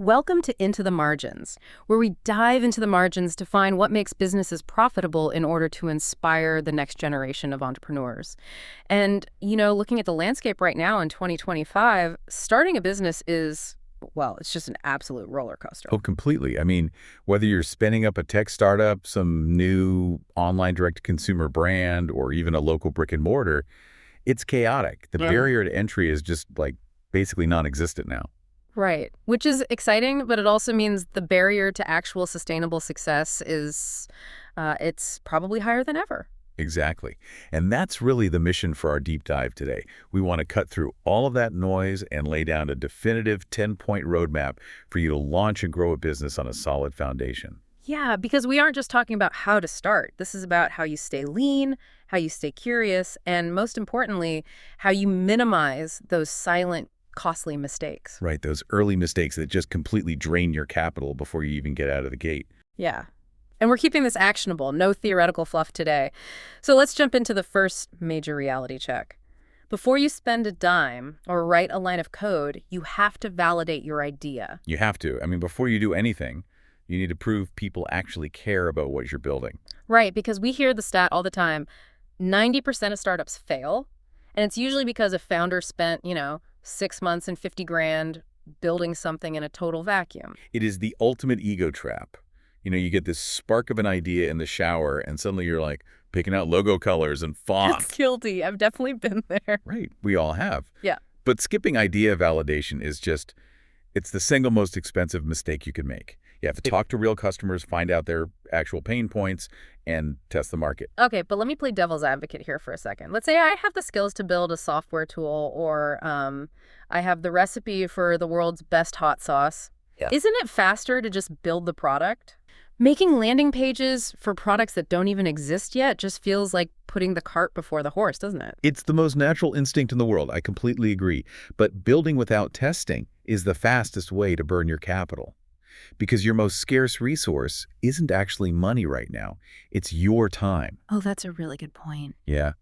Welcome to Into the Margins, where we dive into the margins to find what makes businesses profitable in order to inspire the next generation of entrepreneurs. And, looking at the landscape right now in 2025, starting a business is, well, it's just an absolute roller coaster. Oh, completely. I mean, whether you're spinning up a tech startup, some new online direct-to-consumer brand, or even a local brick and mortar, it's chaotic. The barrier to entry is just basically non-existent now. Right, which is exciting, but it also means the barrier to actual sustainable success is, it's probably higher than ever. Exactly. And that's really the mission for our deep dive today. We want to cut through all of that noise and lay down a definitive 10-point roadmap for you to launch and grow a business on a solid foundation. Yeah, because we aren't just talking about how to start. This is about how you stay lean, how you stay curious, and most importantly, how you minimize those silent, costly mistakes. Right, those early mistakes that just completely drain your capital before you even get out of the gate. Yeah. And we're keeping this actionable, no theoretical fluff today. So let's jump into the first major reality check. Before you spend a dime or write a line of code, you have to validate your idea. You have to. I mean, before you do anything, you need to prove people actually care about what you're building. Right, because we hear the stat all the time, 90% of startups fail, and it's usually because a founder spent, 6 months and 50 grand building something in a total vacuum. It is the ultimate ego trap. You get this spark of an idea in the shower, and suddenly you're picking out logo colors and fonts. Guilty. I've definitely been there. Right. We all have. Yeah. But skipping idea validation is it's the single most expensive mistake you can make. You have to talk to real customers, find out their actual pain points, and test the market. Okay, but let me play devil's advocate here for a second. Let's say I have the skills to build a software tool, or I have the recipe for the world's best hot sauce. Yeah. Isn't it faster to just build the product? Making landing pages for products that don't even exist yet just feels like putting the cart before the horse, doesn't it? It's the most natural instinct in the world. I completely agree. But building without testing is the fastest way to burn your capital. Because your most scarce resource isn't actually money right now. It's your time. Oh, that's a really good point. Yeah.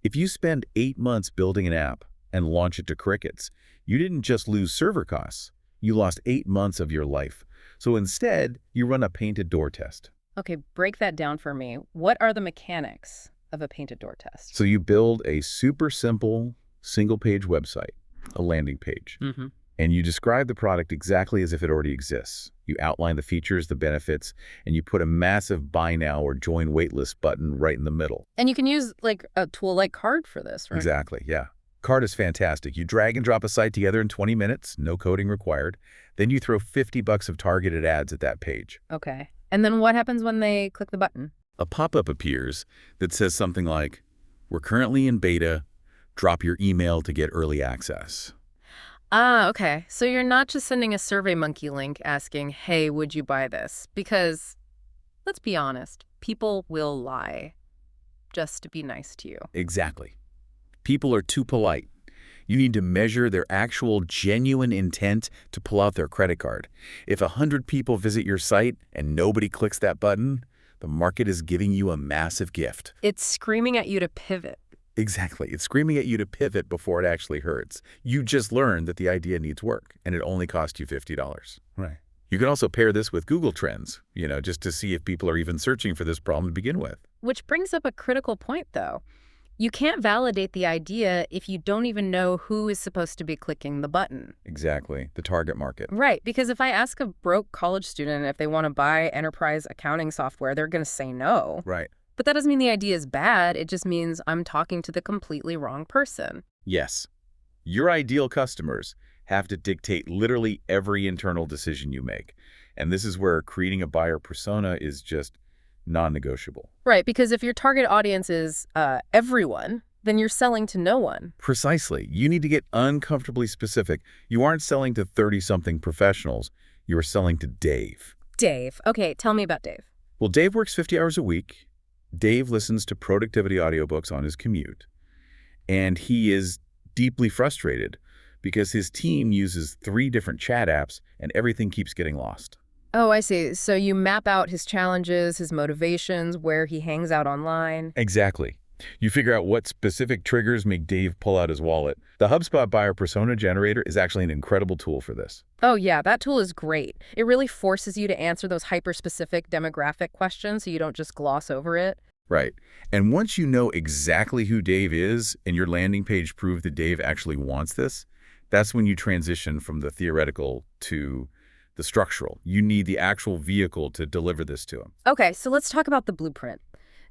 If you spend 8 months building an app and launch it to crickets, you didn't just lose server costs. You lost 8 months of your life. So instead, you run a painted door test. Okay, break that down for me. What are the mechanics of a painted door test? So you build a super simple single-page website, a landing page. Mm-hmm. And you describe the product exactly as if it already exists. You outline the features, the benefits, and you put a massive buy now or join waitlist button right in the middle. And you can use a tool like Card for this, right? Exactly, yeah. Card is fantastic. You drag and drop a site together in 20 minutes, no coding required. Then you throw $50 of targeted ads at that page. Okay. And then what happens when they click the button? A pop-up appears that says something like, "We're currently in beta. Drop your email to get early access." Ah, okay. So you're not just sending a SurveyMonkey link asking, hey, would you buy this? Because, let's be honest, people will lie just to be nice to you. Exactly. People are too polite. You need to measure their actual genuine intent to pull out their credit card. If 100 people visit your site and nobody clicks that button, the market is giving you a massive gift. It's screaming at you to pivot. Exactly. It's screaming at you to pivot before it actually hurts. You just learned that the idea needs work, and it only cost you $50. Right. You can also pair this with Google Trends, just to see if people are even searching for this problem to begin with. Which brings up a critical point, though. You can't validate the idea if you don't even know who is supposed to be clicking the button. Exactly. The target market. Right, because if I ask a broke college student if they want to buy enterprise accounting software, they're going to say no. Right. But that doesn't mean the idea is bad. It just means I'm talking to the completely wrong person. Yes. Your ideal customers have to dictate literally every internal decision you make. And this is where creating a buyer persona is just non-negotiable. Right, because if your target audience is everyone, then you're selling to no one. Precisely. You need to get uncomfortably specific. You aren't selling to 30-something professionals. You are selling to Dave. Dave. Okay, tell me about Dave. Well, Dave works 50 hours a week. Dave listens to productivity audiobooks on his commute. And he is deeply frustrated because his team uses 3 different chat apps and everything keeps getting lost. Oh, I see. So you map out his challenges, his motivations, where he hangs out online. Exactly. You figure out what specific triggers make Dave pull out his wallet. The HubSpot buyer persona generator is actually an incredible tool for this. Oh yeah, that tool is great. It really forces you to answer those hyper-specific demographic questions so you don't just gloss over it. Right. And once you know exactly who Dave is and your landing page proves that Dave actually wants this, that's when you transition from the theoretical to the structural. You need the actual vehicle to deliver this to him. Okay, so let's talk about the blueprint.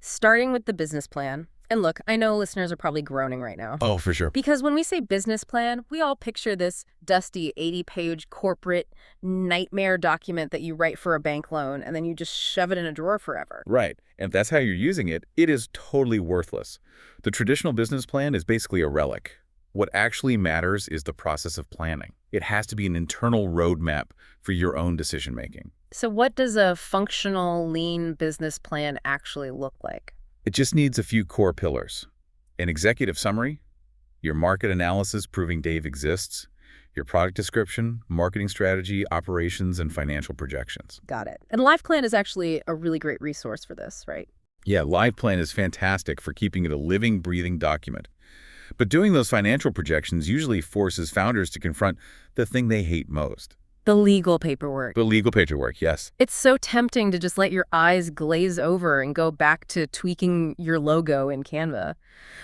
Starting with the business plan. And look, I know listeners are probably groaning right now. Oh, for sure. Because when we say business plan, we all picture this dusty 80-page corporate nightmare document that you write for a bank loan and then you just shove it in a drawer forever. Right. And if that's how you're using it, it is totally worthless. The traditional business plan is basically a relic. What actually matters is the process of planning. It has to be an internal roadmap for your own decision-making. So what does a functional, lean business plan actually look like? It just needs a few core pillars. An executive summary, your market analysis proving Dave exists, your product description, marketing strategy, operations, and financial projections. Got it. And LivePlan is actually a really great resource for this, right? Yeah, LivePlan is fantastic for keeping it a living, breathing document. But doing those financial projections usually forces founders to confront the thing they hate most. The legal paperwork. The legal paperwork, yes. It's so tempting to just let your eyes glaze over and go back to tweaking your logo in Canva.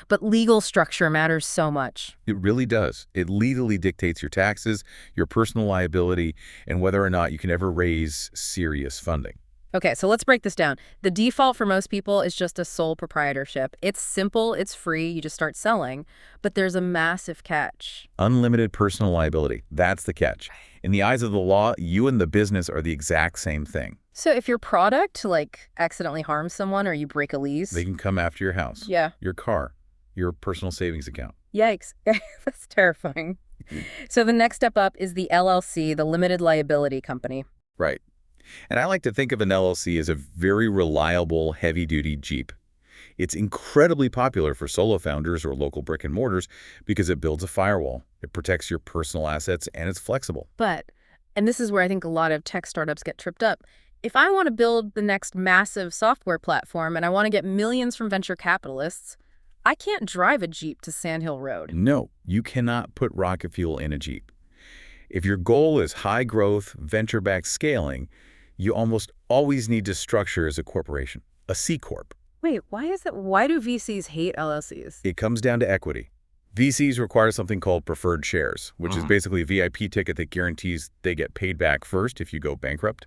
But legal structure matters so much. It really does. It legally dictates your taxes, your personal liability, and whether or not you can ever raise serious funding. Okay, so let's break this down. The default for most people is just a sole proprietorship. It's simple, it's free, you just start selling. But there's a massive catch. Unlimited personal liability. That's the catch. In the eyes of the law, you and the business are the exact same thing. So if your product, like, accidentally harms someone or you break a lease... They can come after your house, Yeah. your car, your personal savings account. Yikes. That's terrifying. So the next step up is the LLC, the limited liability company. Right. And I like to think of an LLC as a very reliable, heavy-duty Jeep. It's incredibly popular for solo founders or local brick and mortars because it builds a firewall, it protects your personal assets, and it's flexible. But, and this is where I think a lot of tech startups get tripped up, if I want to build the next massive software platform and I want to get millions from venture capitalists, I can't drive a Jeep to Sand Hill Road. No, you cannot put rocket fuel in a Jeep. If your goal is high growth, venture-backed scaling, you almost always need to structure as a corporation, a C Corp. Wait, why do VCs hate LLCs? It comes down to equity. VCs require something called preferred shares, which is basically a VIP ticket that guarantees they get paid back first if you go bankrupt.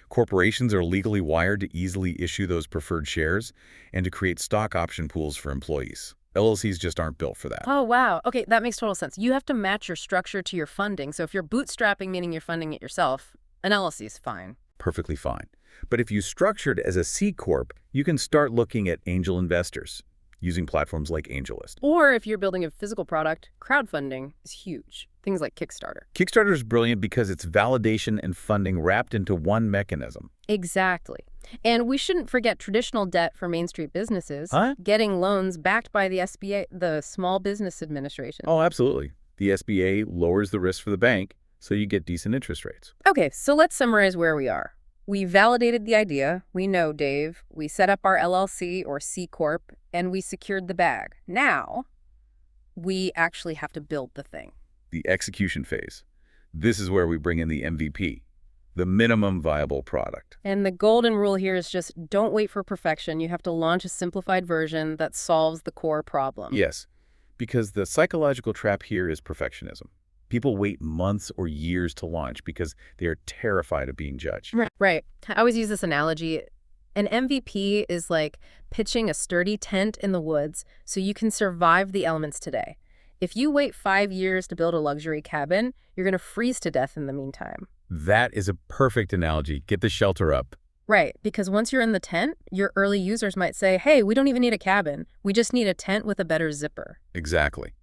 Corporations are legally wired to easily issue those preferred shares and to create stock option pools for employees. LLCs just aren't built for that. Oh, wow. Okay, that makes total sense. You have to match your structure to your funding. So if you're bootstrapping, meaning you're funding it yourself, an LLC is fine. Perfectly fine. But if you structured as a C Corp, you can start looking at angel investors using platforms like AngelList. Or if you're building a physical product, crowdfunding is huge. Things like Kickstarter. Kickstarter is brilliant because it's validation and funding wrapped into one mechanism. Exactly. And we shouldn't forget traditional debt for Main Street businesses. Huh? Getting loans backed by the SBA, the Small Business Administration. Oh, absolutely. The SBA lowers the risk for the bank, so you get decent interest rates. Okay, so let's summarize where we are. We validated the idea. We know Dave. We set up our LLC or C Corp, and we secured the bag. Now, we actually have to build the thing. The execution phase. This is where we bring in the MVP, the minimum viable product. And the golden rule here is just don't wait for perfection. You have to launch a simplified version that solves the core problem. Yes, because the psychological trap here is perfectionism. People wait months or years to launch because they are terrified of being judged. Right. I always use this analogy. An MVP is like pitching a sturdy tent in the woods so you can survive the elements today. If you wait 5 years to build a luxury cabin, you're going to freeze to death in the meantime. That is a perfect analogy. Get the shelter up. Right, because once you're in the tent, your early users might say, hey, we don't even need a cabin. We just need a tent with a better zipper. Exactly.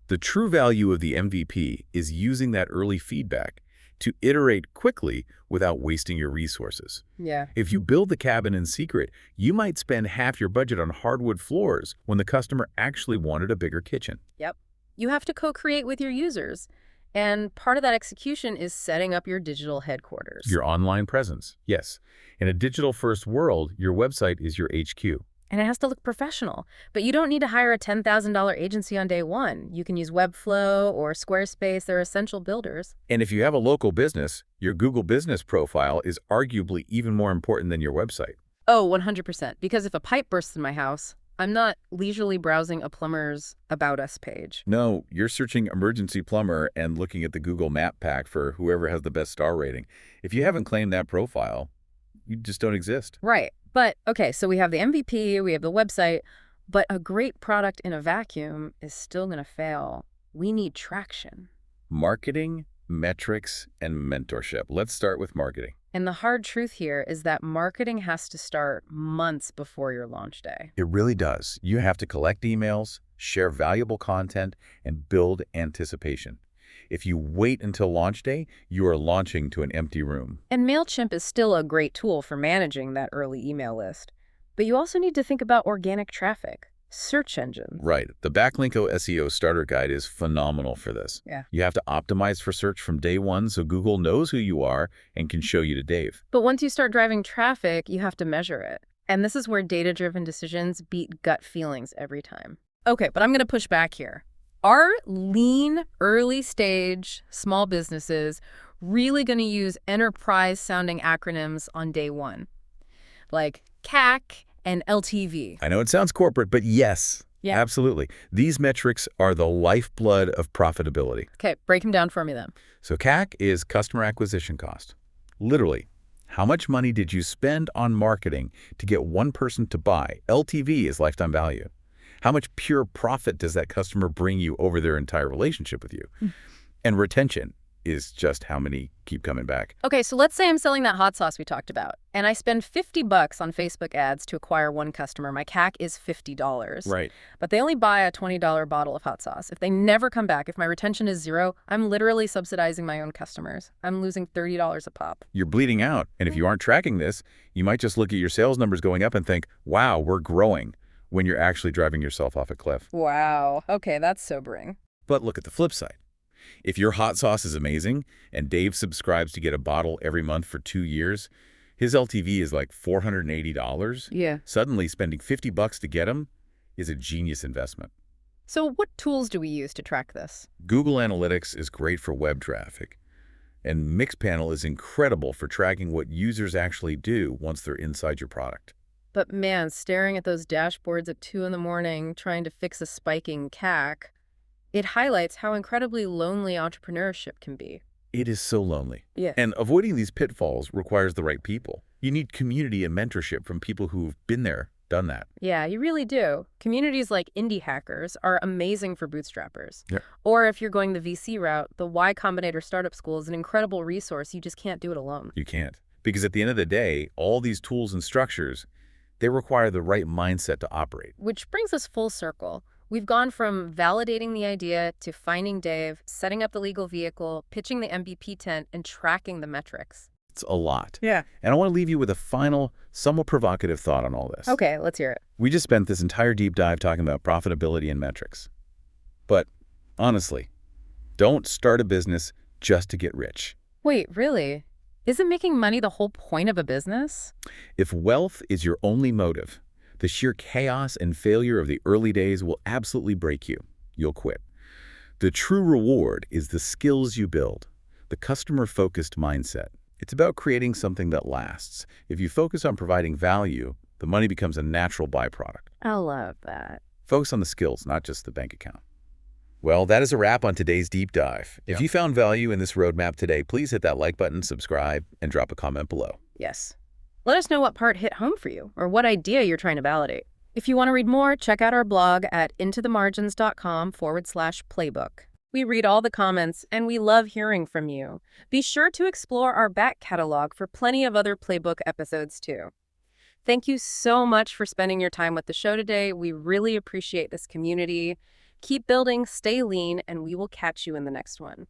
The true value of the MVP is using that early feedback to iterate quickly without wasting your resources. Yeah. If you build the cabin in secret, you might spend half your budget on hardwood floors when the customer actually wanted a bigger kitchen. Yep. You have to co-create with your users. And part of that execution is setting up your digital headquarters. Your online presence. Yes. In a digital-first world, your website is your HQ. And it has to look professional. But you don't need to hire a $10,000 agency on day one. You can use Webflow or Squarespace. They're essential builders. And if you have a local business, your Google Business profile is arguably even more important than your website. Oh, 100%. Because if a pipe bursts in my house, I'm not leisurely browsing a plumber's About Us page. No, you're searching emergency plumber and looking at the Google Map pack for whoever has the best star rating. If you haven't claimed that profile, you just don't exist. Right. But, okay, so we have the MVP, we have the website, but a great product in a vacuum is still going to fail. We need traction. Marketing, metrics, and mentorship. Let's start with marketing. And the hard truth here is that marketing has to start months before your launch day. It really does. You have to collect emails, share valuable content, and build anticipation. If you wait until launch day, you are launching to an empty room. And MailChimp is still a great tool for managing that early email list. But you also need to think about organic traffic, search engines. Right. The Backlinko SEO Starter Guide is phenomenal for this. Yeah. You have to optimize for search from day one so Google knows who you are and can show you to Dave. But once you start driving traffic, you have to measure it. And this is where data-driven decisions beat gut feelings every time. Okay, but I'm going to push back here. Are lean, early-stage small businesses really going to use enterprise-sounding acronyms on day one? Like CAC and LTV. I know it sounds corporate, but yes, Yeah. absolutely. These metrics are the lifeblood of profitability. Okay, break them down for me then. So CAC is customer acquisition cost. Literally, how much money did you spend on marketing to get one person to buy? LTV is lifetime value. How much pure profit does that customer bring you over their entire relationship with you? And retention is just how many keep coming back. Okay, so let's say I'm selling that hot sauce we talked about, and I spend $50 on Facebook ads to acquire one customer. My CAC is $50. Right. But they only buy a $20 bottle of hot sauce. If they never come back, if my retention is zero, I'm literally subsidizing my own customers. I'm losing $30 a pop. You're bleeding out. And if you aren't tracking this, you might just look at your sales numbers going up and think, wow, we're growing, when you're actually driving yourself off a cliff. Wow. Okay, that's sobering. But look at the flip side. If your hot sauce is amazing and Dave subscribes to get a bottle every month for 2 years, his LTV is like $480. Yeah. Suddenly spending $50 to get him is a genius investment. So what tools do we use to track this? Google Analytics is great for web traffic, and Mixpanel is incredible for tracking what users actually do once they're inside your product. But man, staring at those dashboards at 2 in the morning trying to fix a spiking CAC, it highlights how incredibly lonely entrepreneurship can be. It is so lonely. Yeah. And avoiding these pitfalls requires the right people. You need community and mentorship from people who've been there, done that. Yeah, you really do. Communities like Indie Hackers are amazing for bootstrappers. Yeah. Or if you're going the VC route, the Y Combinator Startup School is an incredible resource. You just can't do it alone. You can't. Because at the end of the day, all these tools and structures, they require the right mindset to operate. Which brings us full circle. We've gone from validating the idea to finding Dave, setting up the legal vehicle, pitching the MVP tent, and tracking the metrics. It's a lot. Yeah. And I want to leave you with a final, somewhat provocative thought on all this. Okay, let's hear it. We just spent this entire deep dive talking about profitability and metrics. But honestly, don't start a business just to get rich. Wait, really? Isn't making money the whole point of a business? If wealth is your only motive, the sheer chaos and failure of the early days will absolutely break you. You'll quit. The true reward is the skills you build, the customer-focused mindset. It's about creating something that lasts. If you focus on providing value, the money becomes a natural byproduct. I love that. Focus on the skills, not just the bank account. Well, that is a wrap on today's deep dive. If you found value in this roadmap today, please hit that like button, subscribe, and drop a comment below. Yes. Let us know what part hit home for you or what idea you're trying to validate. If you want to read more, check out our blog at intothemargins.com/playbook. We read all the comments and we love hearing from you. Be sure to explore our back catalog for plenty of other Playbook episodes too. Thank you so much for spending your time with the show today. We really appreciate this community. Keep building, stay lean, and we will catch you in the next one.